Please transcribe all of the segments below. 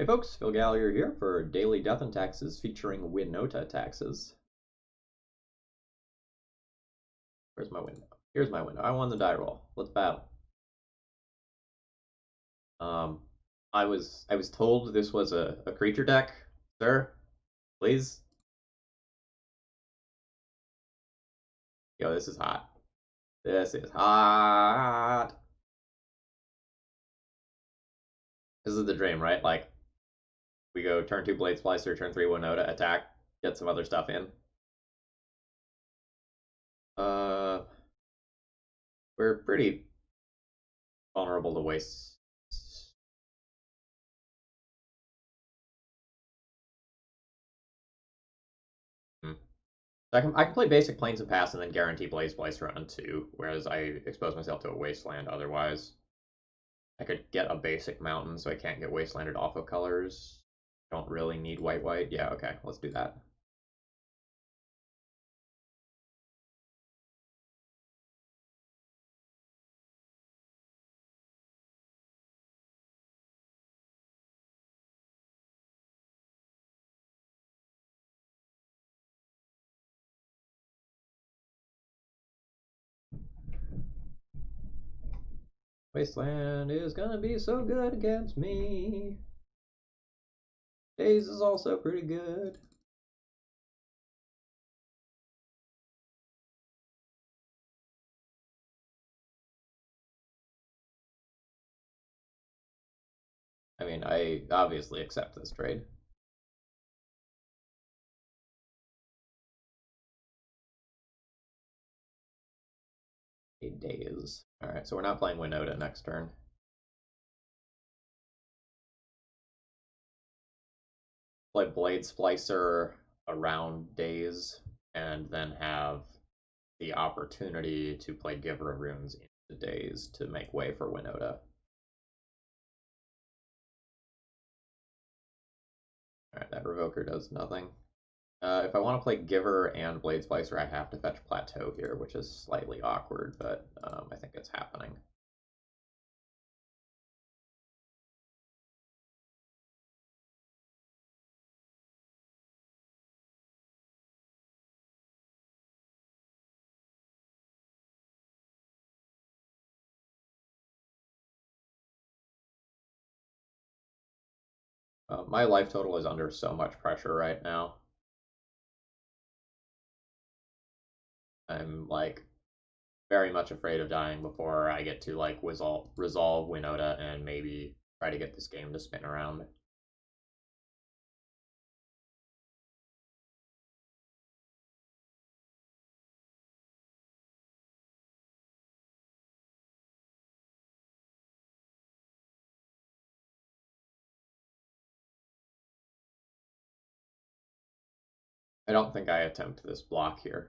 Hey folks, Phil Gallagher here for Daily Death and Taxes featuring Winota taxes. Where's my window? Here's my window. I won the die roll. Let's battle. Um, I was told this was a creature deck, sir. Please. Yo, this is hot. This is hot. This is the dream, right? Like we go turn 2 Blade Splicer, turn 3 Winota, attack, get some other stuff in. Uh, we're pretty vulnerable to waste. Hmm. I can play basic Plains and Pass and then guarantee Blaze Splicer on 2, whereas I expose myself to a Wasteland otherwise. I could get a basic Mountain so I can't get Wastelanded off of colors. Don't really need white. Yeah, okay, let's do that. Wasteland is gonna be so good against me. Daze is also pretty good. I mean, I obviously accept this trade. A Daze. Alright, so we're not playing Winota next turn. Play Blade Splicer around Daze, and then have the opportunity to play Giver of Runes into Daze to make way for Winota. Alright, that Revoker does nothing. If I want to play Giver and Blade Splicer, I have to fetch Plateau here, which is slightly awkward, but I think it's happening. My life total is under so much pressure right now. I'm like very much afraid of dying before I get to like resolve Winota and maybe try to get this game to spin around. I don't think I attempt this block here.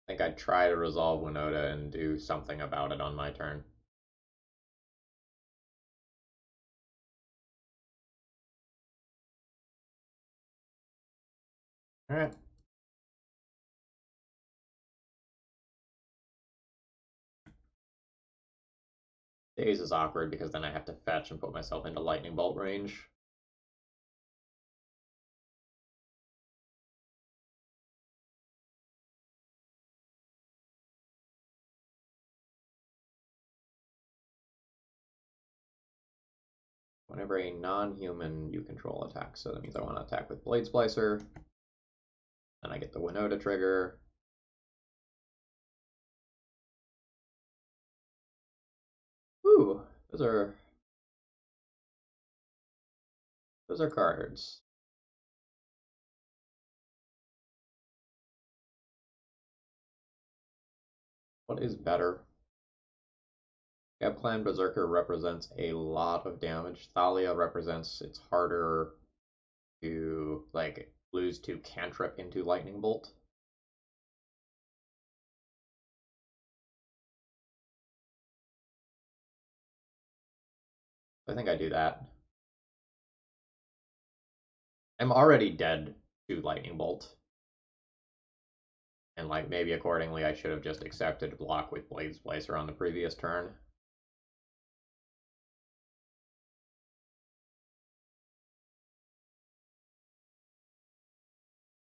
I think I'd try to resolve Winota and do something about it on my turn. Alright. Daze is awkward because then I have to fetch and put myself into lightning bolt range. Whenever a non-human you control attacks, so that means I want to attack with Blade Splicer. Then I get the Winota trigger. Ooh, those are cards. What is better? Clan Berserker represents a lot of damage. Thalia represents it's harder to like lose to cantrip into Lightning Bolt. I think I do that. I'm already dead to Lightning Bolt. And like maybe accordingly I should have just accepted block with Blaze Splicer on the previous turn.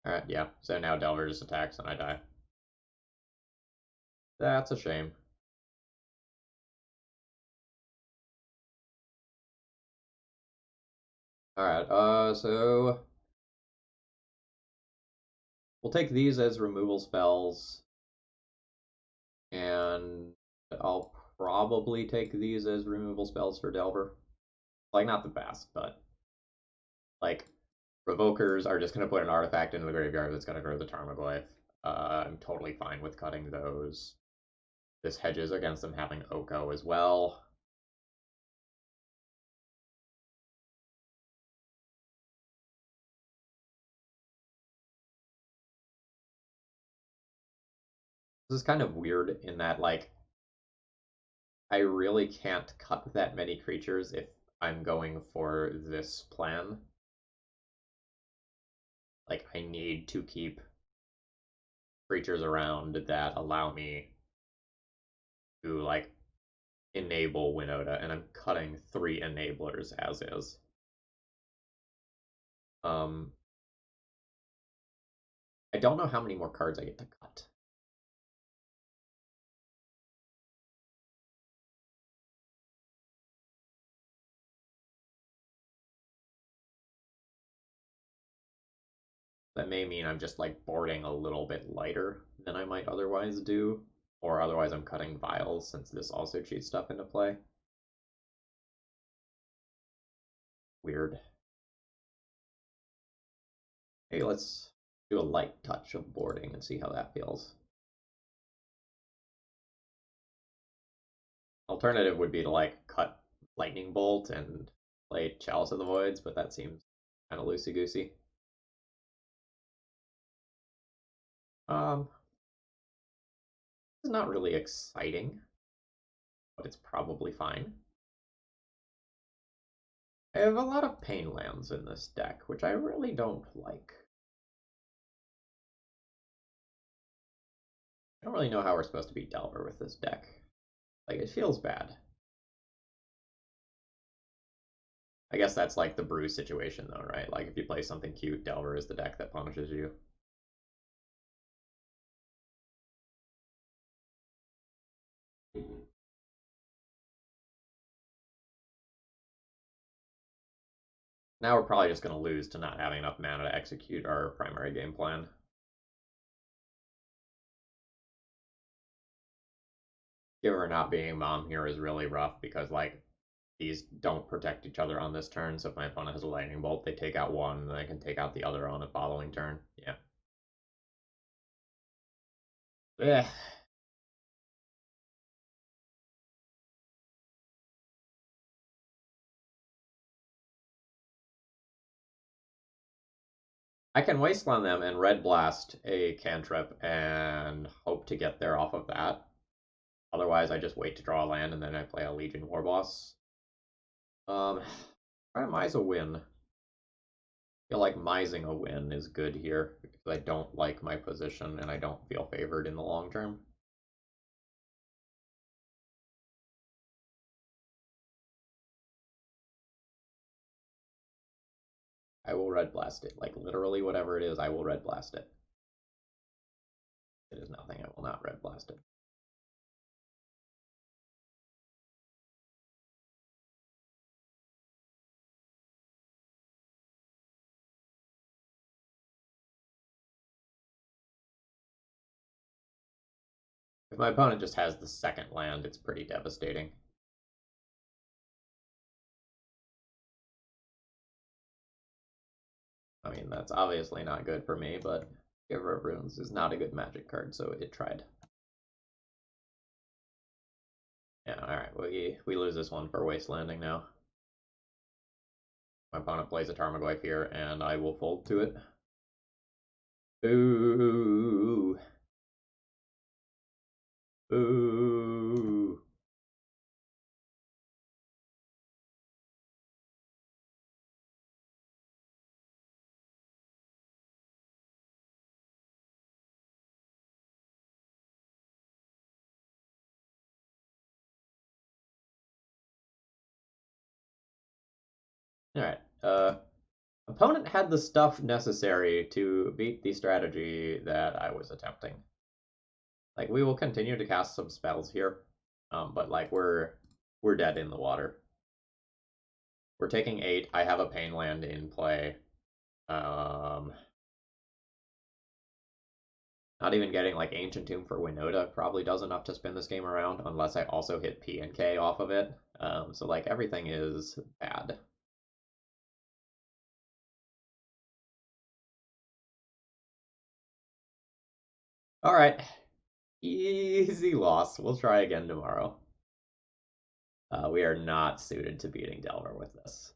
Alright, yeah. So now Delver just attacks and I die. That's a shame. Alright, so we'll take these as removal spells. And I'll probably take these as removal spells for Delver. Like, not the best, but like, Revokers are just going to put an artifact into the graveyard that's going to grow the Tarmogoyf. I'm totally fine with cutting those. This hedges against them having Oko as well. This is kind of weird in that, like, I really can't cut that many creatures if I'm going for this plan. Like, I need to keep creatures around that allow me to, like, enable Winota, and I'm cutting 3 enablers as is. I don't know how many more cards I get to cut. That may mean I'm just like boarding a little bit lighter than I might otherwise do, or otherwise I'm cutting vials since this also cheats stuff into play. Weird. Hey, let's do a light touch of boarding and see how that feels. Alternative would be to like cut Lightning Bolt and play Chalice of the Voids, but that seems kind of loosey-goosey. It's not really exciting, but it's probably fine. I have a lot of pain lands in this deck, which I really don't like. I don't really know how we're supposed to beat Delver with this deck. Like, it feels bad. I guess that's like the Brew situation, though, right? Like, if you play something cute, Delver is the deck that punishes you. Now we're probably just going to lose to not having enough mana to execute our primary game plan. Giver not being Mom here is really rough because, like, these don't protect each other on this turn, so if my opponent has a Lightning Bolt, they take out one, and then I can take out the other on a following turn. Yeah. Yeah. I can Wasteland them and Red Blast a cantrip and hope to get there off of that. Otherwise, I just wait to draw a land and then I play a Legion Warboss. Try to Mize a win. I feel like Mizing a win is good here because I don't like my position and I don't feel favored in the long term. I will Red Blast it. Like, literally whatever it is, I will Red Blast it. It is nothing, I will not Red Blast it. If my opponent just has the second land, it's pretty devastating. I mean, that's obviously not good for me, but Giver of Runes is not a good Magic card, so it tried. Yeah, alright, we lose this one for Wastelanding now. My opponent plays a Tarmogoyf here, and I will fold to it. Ooh. Ooh. Alright, opponent had the stuff necessary to beat the strategy that I was attempting. Like, we will continue to cast some spells here, but like we're dead in the water. We're taking 8. I have a pain land in play. Um, Not even getting like Ancient Tomb for Winota probably does enough to spin this game around, unless I also hit P and K off of it. So like everything is bad. All right, easy loss. We'll try again tomorrow. We are not suited to beating Delver with this.